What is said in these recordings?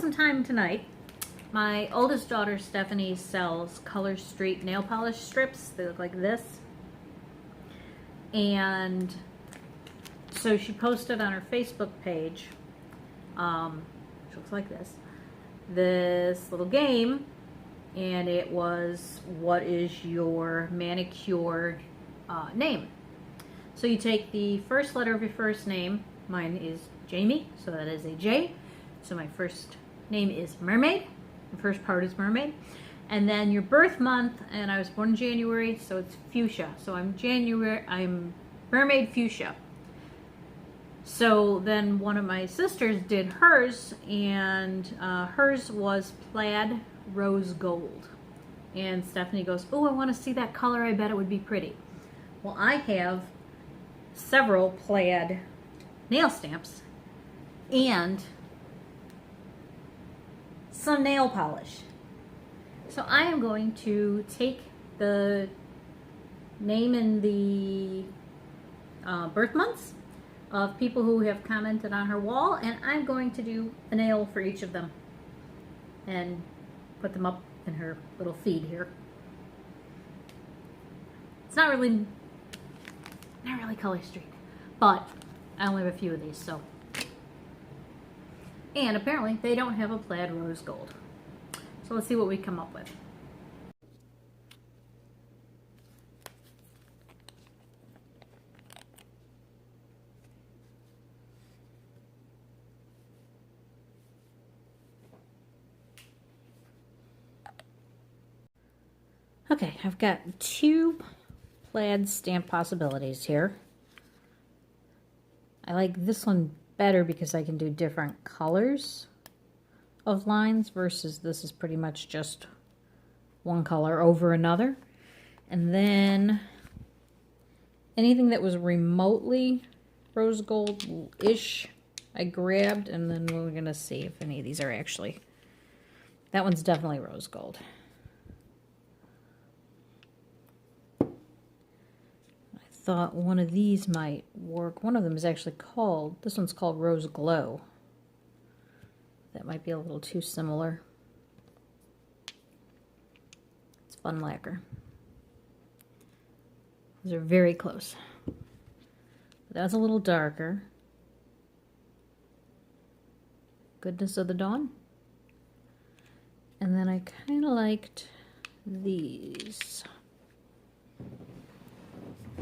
some time tonight. My oldest daughter, Stephanie, sells Color Street nail polish strips. They look like this. And so she posted on her Facebook page, which looks like this little game. And it was, what is your manicure name? So you take the first letter of your first name. Mine is Jamie, so that is a J. So my first name is Mermaid. The first part is Mermaid. And then your birth month, and I was born in January, so it's Fuchsia. So I'm Mermaid Fuchsia. So then one of my sisters did hers, and hers was plaid rose gold. And Stephanie goes, oh, I want to see that color. I bet it would be pretty. Well, I have several plaid nail stamps and some nail polish. So I am going to take the name and the birth months of people who have commented on her wall, and I'm going to do a nail for each of them and put them up in her little feed here. It's not really Color Street, but I only have a few of these, so. And apparently they don't have a plaid rose gold. So let's see what we come up with. Okay, I've got two plaid stamp possibilities here. I like this one better because I can do different colors of lines versus this is pretty much just one color over another. And then anything that was remotely rose gold-ish I grabbed, and then we're going to see if any of these are actually. That one's definitely rose gold. Thought one of these might work. One of them is actually called, this one's called Rose Glow. That might be a little too similar. It's fun lacquer. Those are very close. That's a little darker. Goodness of the Dawn. And then I kind of liked these.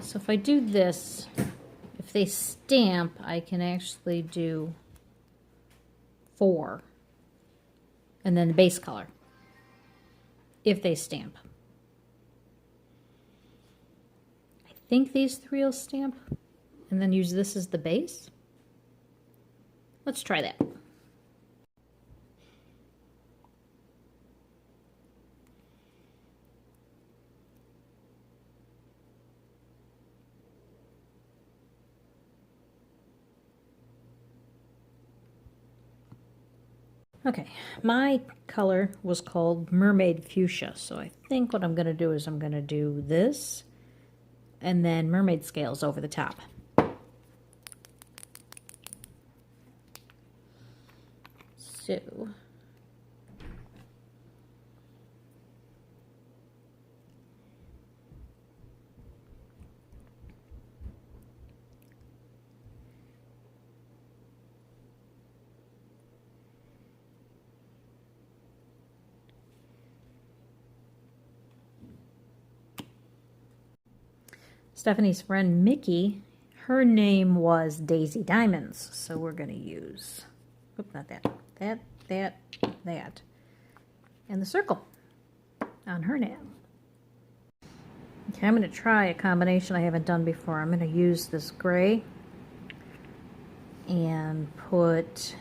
So if I do this, if they stamp, I can actually do 4. And then the base color. If they stamp. I think these 3 will stamp. And then use this as the base. Let's try that. Okay, my color was called Mermaid Fuchsia, so I think what I'm going to do is I'm going to do this and then mermaid scales over the top. So Stephanie's friend Mickey, her name was Daisy Diamonds, so we're going to use, oops, not that, that, and the circle on her nail. Okay, I'm going to try a combination I haven't done before. I'm going to use this gray and put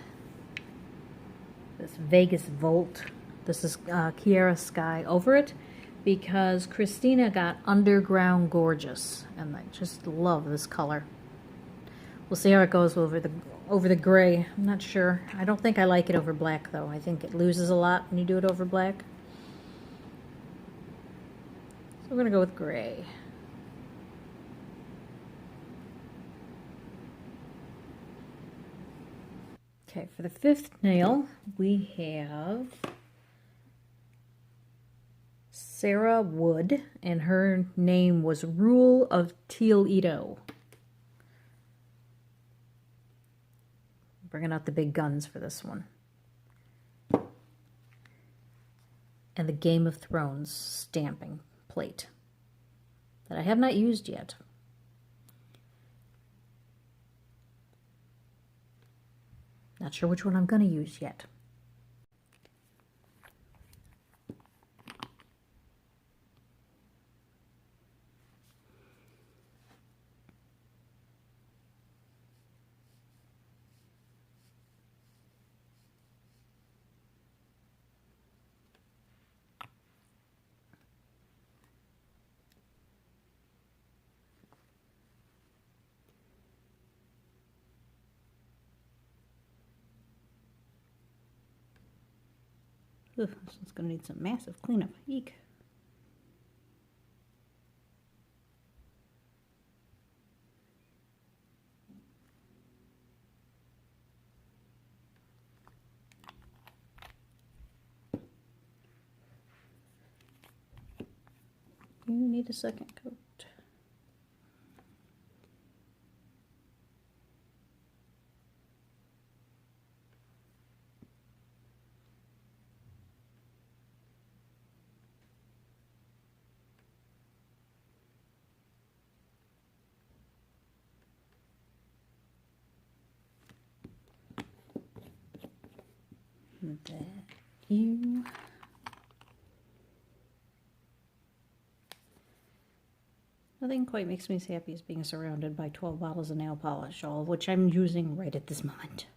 this Vegas Volt, this is Kiara Sky, over it, because Christina got Underground Gorgeous, and I just love this color. We'll see how it goes over the gray. I'm not sure. I don't think I like it over black, though. I think it loses a lot when you do it over black. So we're going to go with gray. Okay, for the fifth nail, we have Sarah Wood, and her name was Rule of Toledo. Bringing out the big guns for this one. And the Game of Thrones stamping plate that I have not used yet. Not sure which one I'm going to use yet. Ugh, this one's going to need some massive cleanup. Eek. You need a second coat. That you. Nothing quite makes me as happy as being surrounded by 12 bottles of nail polish, all of which I'm using right at this moment.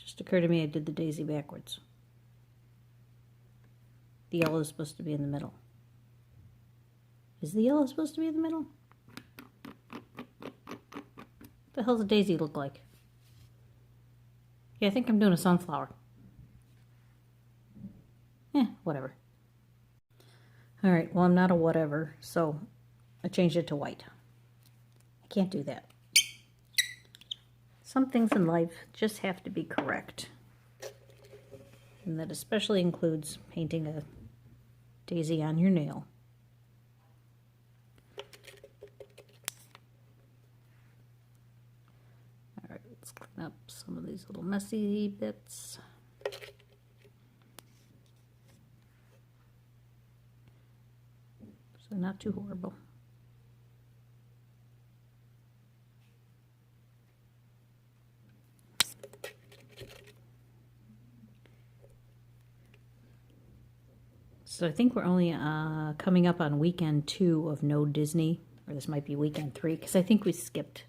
Just occurred to me I did the daisy backwards. The yellow is supposed to be in the middle. Is the yellow supposed to be in the middle? What the hell does a daisy look like? Yeah, I think I'm doing a sunflower. Whatever. Alright, well I'm not a whatever, so I changed it to white. I can't do that. Some things in life just have to be correct. And that especially includes painting a daisy on your nail. Alright, let's clean up some of these little messy bits. So not too horrible. So I think we're only coming up on weekend 2 of no Disney, or this might be weekend 3, because I think we skipped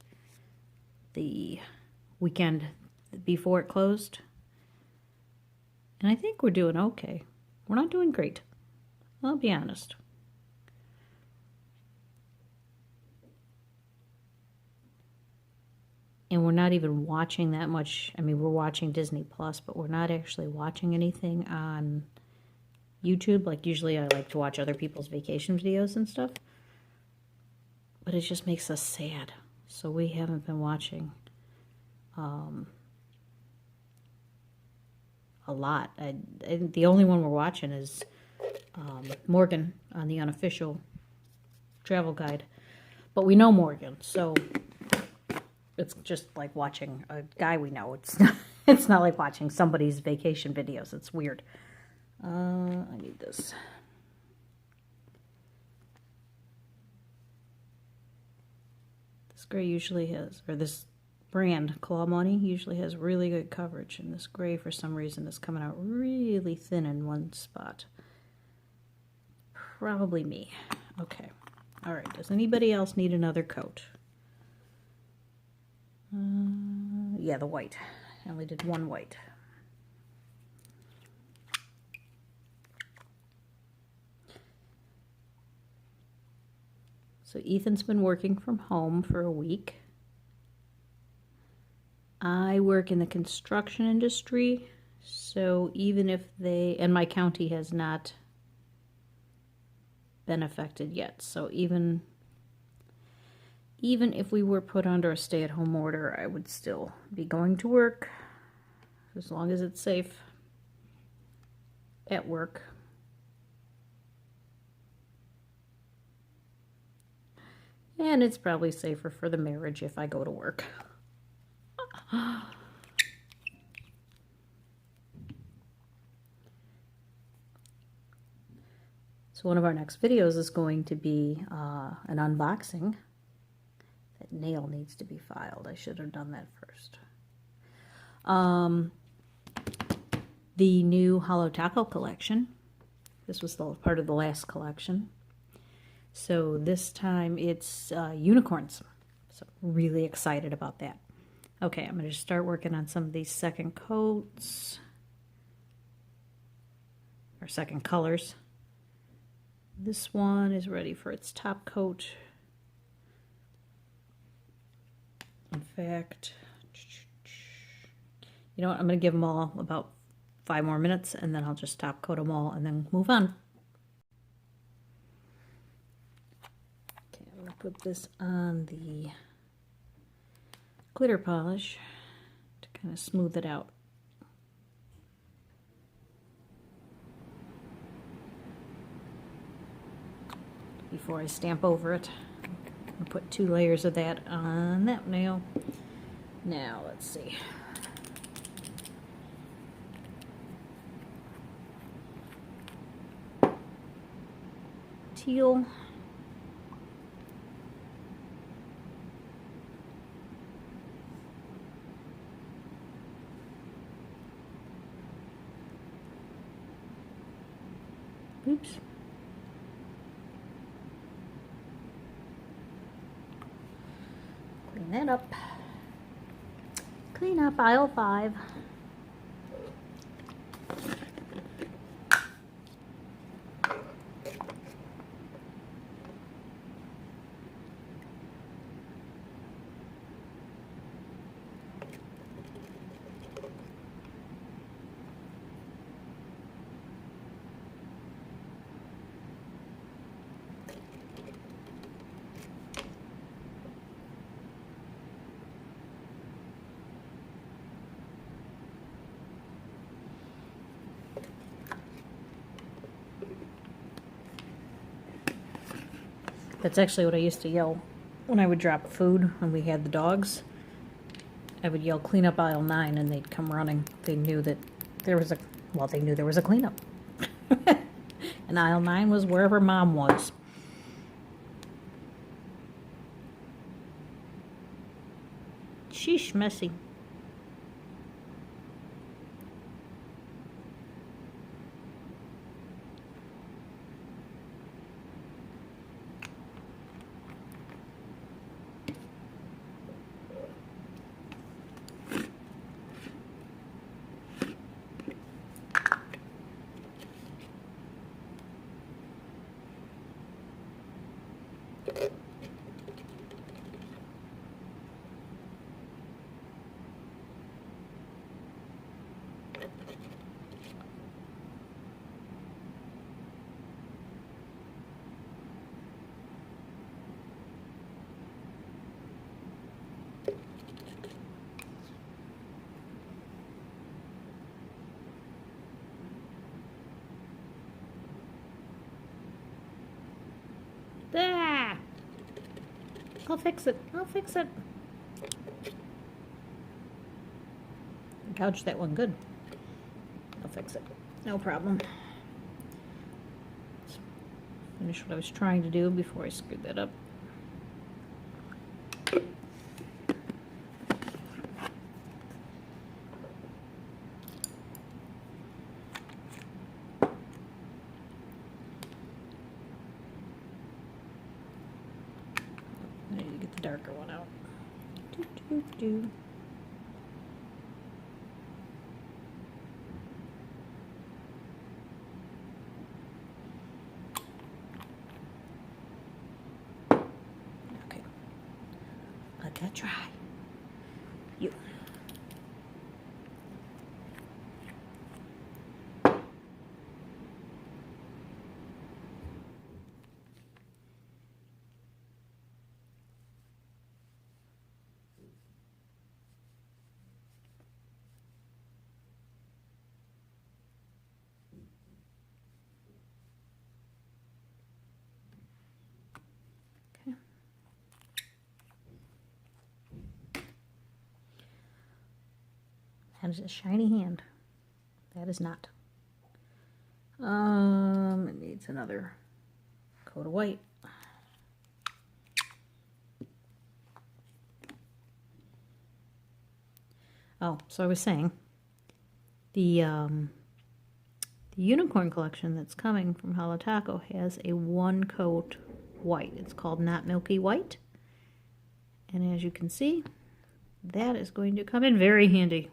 the weekend before it closed. And I think we're doing okay. We're not doing great. I'll be honest. And we're not even watching that much. I mean, we're watching Disney Plus, but we're not actually watching anything on YouTube. Like usually I like to watch other people's vacation videos and stuff, but it just makes us sad. So we haven't been watching a lot. The only one we're watching is Morgan on the unofficial travel guide, but we know Morgan, so it's just like watching a guy we know. It's not like watching somebody's vacation videos. It's weird. I need this. This gray usually has, or this brand, Claw Money, usually has really good coverage, and this gray for some reason is coming out really thin in one spot. Probably me. Okay. Alright, does anybody else need another coat? Yeah, the white. I only did one white. So Ethan's been working from home for a week. I work in the construction industry, so even if and my county has not been affected yet, so even if we were put under a stay-at-home order, I would still be going to work as long as it's safe at work. And it's probably safer for the marriage if I go to work. So one of our next videos is going to be an unboxing. That nail needs to be filed. I should have done that first. The new Holo Taco collection. This was part of the last collection. So this time it's unicorns. So really excited about that. Okay, I'm going to start working on some of these second coats. Or second colors. This one is ready for its top coat. In fact, you know what? I'm going to give them all about 5 more minutes, and then I'll just top coat them all and then move on. Okay, I'm going to put this on the glitter polish to kind of smooth it out. Before I stamp over it. I'll put 2 layers of that on that nail. Now, let's see. Teal. Oops. Clean that up. Clean up aisle 5. That's actually what I used to yell when I would drop food when we had the dogs. I would yell, "Clean up aisle 9," and they'd come running. They knew that there was they knew there was a cleanup. And aisle 9 was wherever Mom was. Sheesh, messy. Ah! I'll fix it. I'll fix it. I gouged that one good. I'll fix it. No problem. Let's finish what I was trying to do before I screwed that up. I need to get the darker one out. Do. Okay, let that dry. You. That is a shiny hand. That is not. It needs another coat of white. Oh, so I was saying, the unicorn collection that's coming from Holo Taco has a one coat white. It's called Not Milky White. And as you can see, that is going to come in very handy.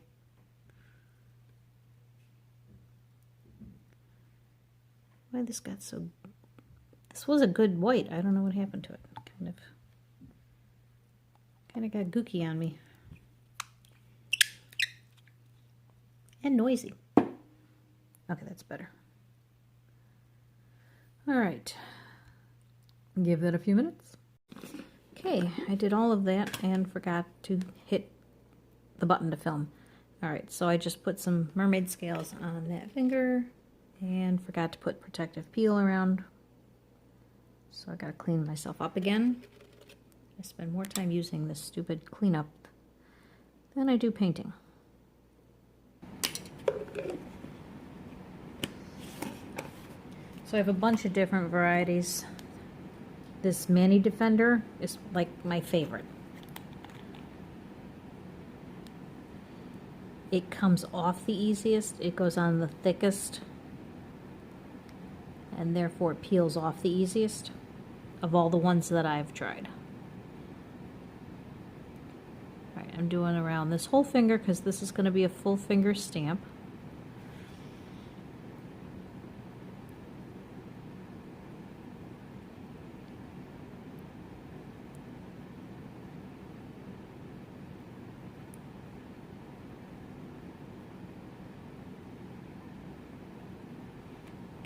Why this got so... This was a good white. I don't know what happened to it. Kind of got gooky on me. And noisy. Okay, that's better. All right. Give that a few minutes. Okay, I did all of that and forgot to hit the button to film. All right, so I just put some mermaid scales on that finger and forgot to put protective peel around. So I gotta clean myself up again. I spend more time using this stupid cleanup than I do painting. So I have a bunch of different varieties. This Mani Defender is like my favorite. It comes off the easiest, it goes on the thickest, and therefore it peels off the easiest of all the ones that I've tried. All right, I'm doing around this whole finger because this is going to be a full finger stamp.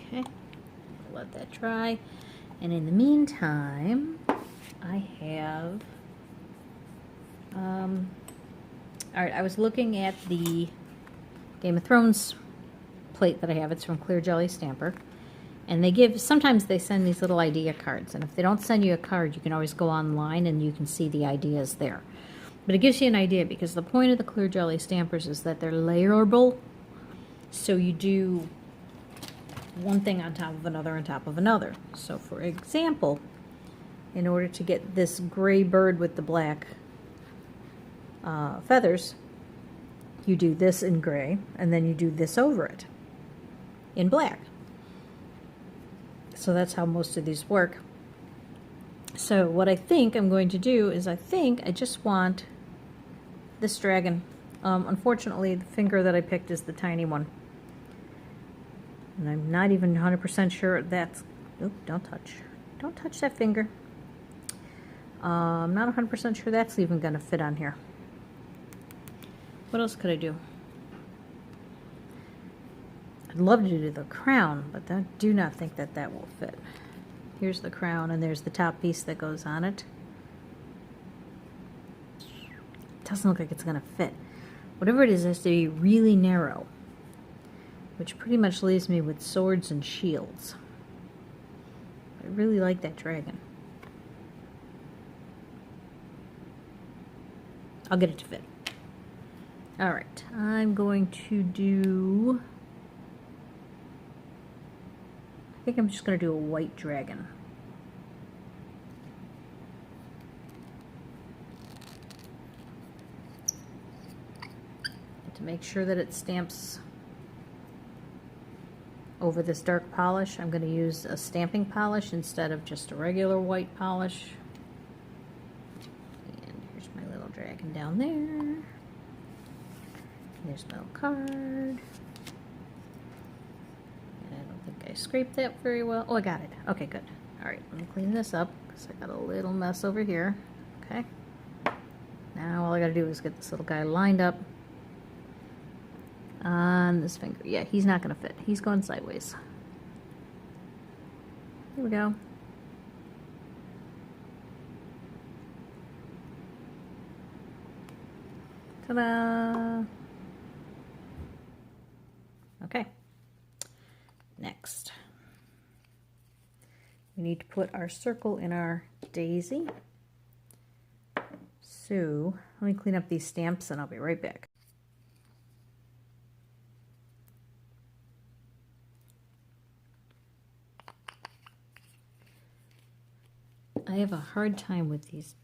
Okay, let that dry. And in the meantime, I have, all right, I was looking at the Game of Thrones plate that I have. It's from Clear Jelly Stamper. And they give, sometimes they send these little idea cards. And if they don't send you a card, you can always go online and you can see the ideas there. But it gives you an idea because the point of the Clear Jelly Stampers is that they're layerable. So you do one thing on top of another on top of another. So for example, in order to get this gray bird with the black feathers, you do this in gray and then you do this over it in black. So that's how most of these work. So what I think I'm going to do is I just want this dragon. Unfortunately, the finger that I picked is the tiny one. And I'm not even 100% sure that's... Oop, don't touch that finger. I'm not 100% sure that's even going to fit on here. What else could I do? I'd love to do the crown, but I do not think that that will fit. Here's the crown, and there's the top piece that goes on it. It doesn't look like it's going to fit. Whatever it is has to be really narrow, which pretty much leaves me with swords and shields. I really like that dragon. I'll get it to fit. Alright, I'm going to do... I think I'm just going to do a white dragon. And to make sure that it stamps over this dark polish, I'm going to use a stamping polish instead of just a regular white polish. And here's my little dragon. dragging down there. There's no card. And I don't think I scraped that very well. Oh, I got it. Okay, good. All right, let me clean this up because I got a little mess over here. Okay. Now all I gotta do is get this little guy lined up on this finger. Yeah, he's not gonna fit. He's going sideways. Here we go. Ta-da! Okay. Next, we need to put our circle in our daisy. So let me clean up these stamps and I'll be right back. I have a hard time with these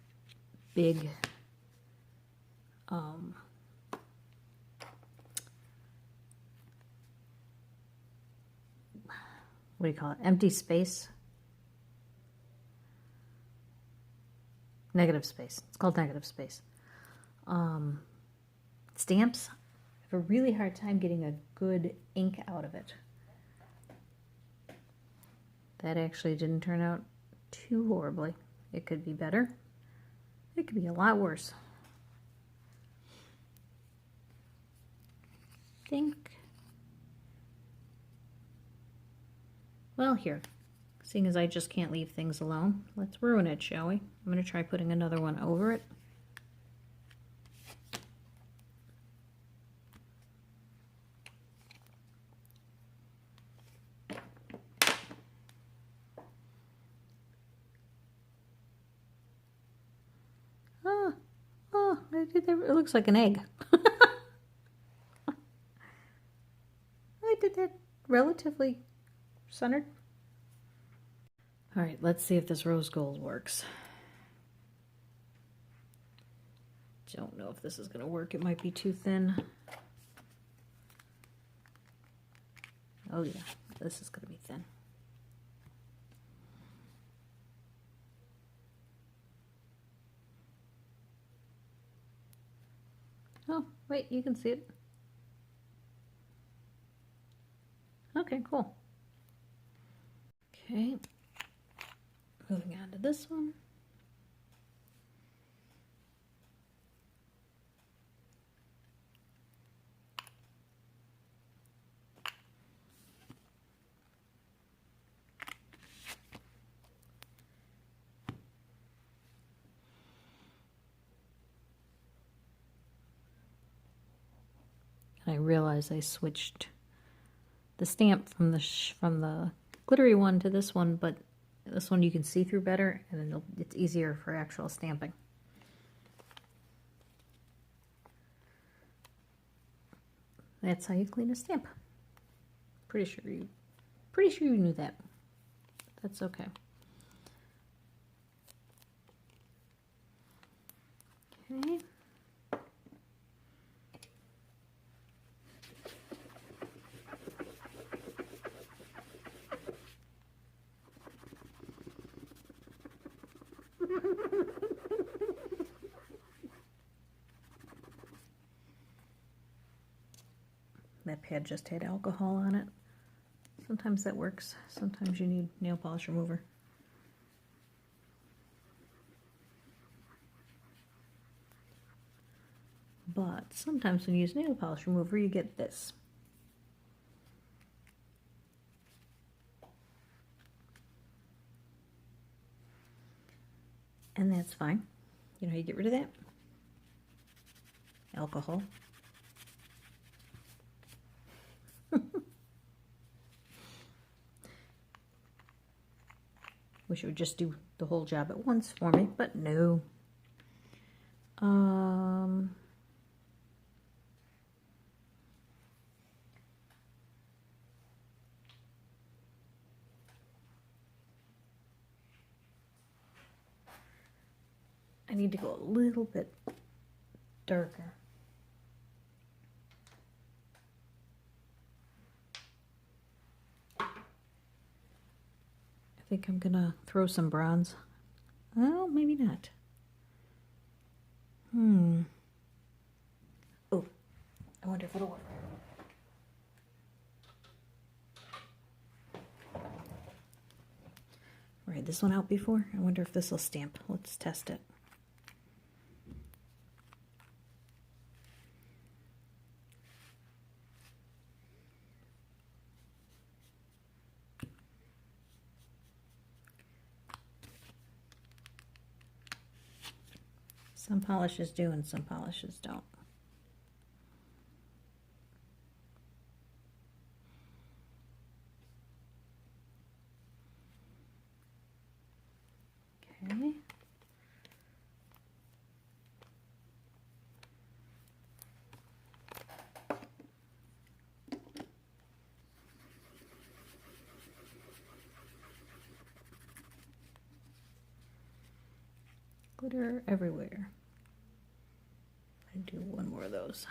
big what do you call it? Empty space? Negative space. It's called negative space. Stamps. I have a really hard time getting a good ink out of it. That actually didn't turn out too horribly. It could be better. It could be a lot worse. I think. Well, here. Seeing as I just can't leave things alone, let's ruin it, shall we? I'm going to try putting another one over it. Oh, I did that. It looks like an egg. I did that relatively centered. All right, let's see if this rose gold works. Don't know if this is going to work. It might be too thin. Oh yeah, this is going to be thin. Oh, wait, you can see it. Okay, cool. Okay, moving on to this one. I realized I switched the stamp from the glittery one to this one, but this one you can see through better, and it's easier for actual stamping. That's how you clean a stamp. Pretty sure you knew that. That's okay. Okay. That pad just had alcohol on it. Sometimes that works. Sometimes you need nail polish remover. But sometimes when you use nail polish remover, you get this. And that's fine. You know how you get rid of that? Alcohol. Wish it would just do the whole job at once for me, but no. I need to go a little bit darker. I think I'm gonna throw some bronze. Well, maybe not. Oh, I wonder if it'll work. Read this one out before. I wonder if this will stamp. Let's test it. Some polishes do and some polishes don't. Okay. Glitter everywhere. I do one more of those.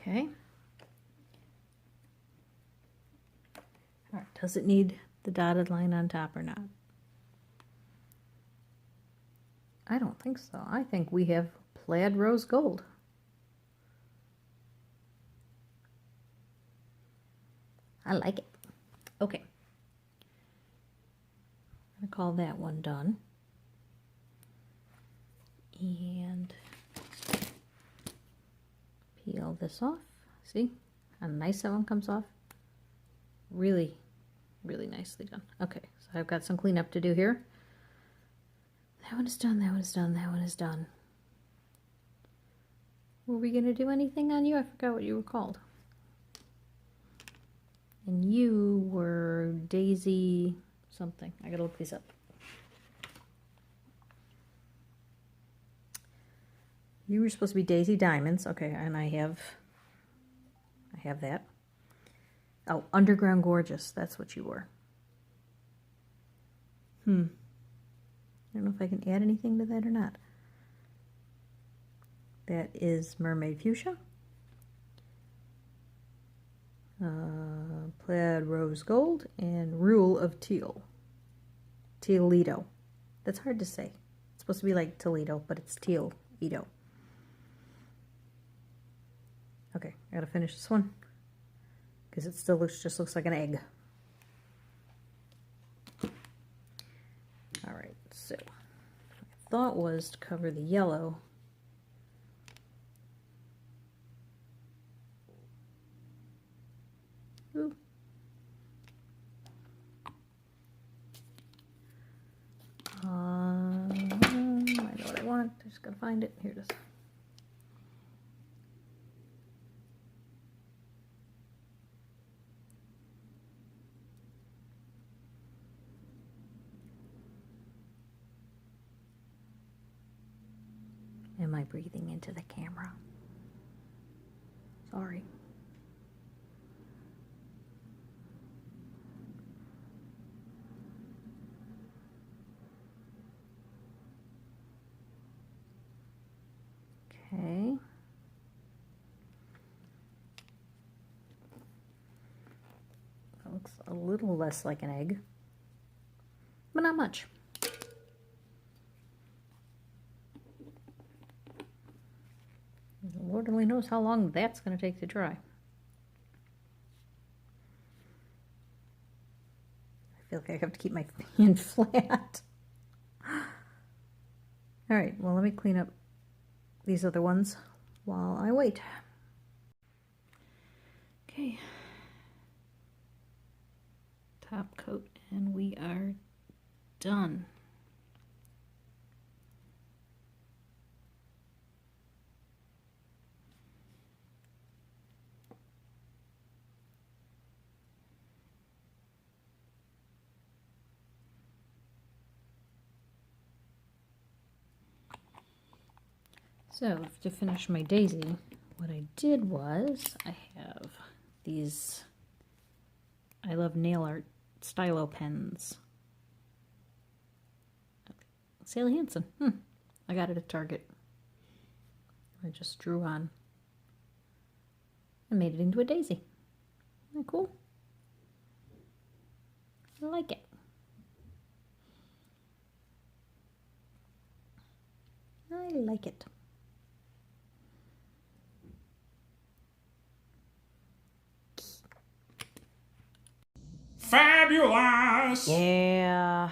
Okay. All right, does it need the dotted line on top or not? I don't think so. I think we have plaid rose gold. I like it. Okay. I'm going to call that one done. And peel this off. See how nice that one comes off? Really, really nicely done. Okay, so I've got some cleanup to do here. That one is done, that one is done, that one is done. Were we going to do anything on you? I forgot what you were called. And you were Daisy something. I gotta look these up. You were supposed to be Daisy Diamonds. Okay, and I have that. Oh, Underground Gorgeous. That's what you were. I don't know if I can add anything to that or not. That is Mermaid Fuchsia. Plaid Rose Gold and Rule of Teal. Tealito. That's hard to say. It's supposed to be like Toledo, but it's Tealito. Okay, I gotta finish this one because it still just looks like an egg. All right, so my thought was to cover the yellow. Ooh. I know what I want. I just gotta find it. Here it is. Am I breathing into the camera? Sorry. Okay. That looks a little less like an egg, but not much. Lord only knows how long that's going to take to dry. I feel like I have to keep my hand flat. All right, well, let me clean up these other ones while I wait. Okay. Top coat, and we are done. So, to finish my daisy, what I did was I have these I Love Nail Art stylo pens. Sally Hansen. I got it at Target. I just drew on and made it into a daisy. Isn't that cool? I like it. I like it. Fabulous! Yeah.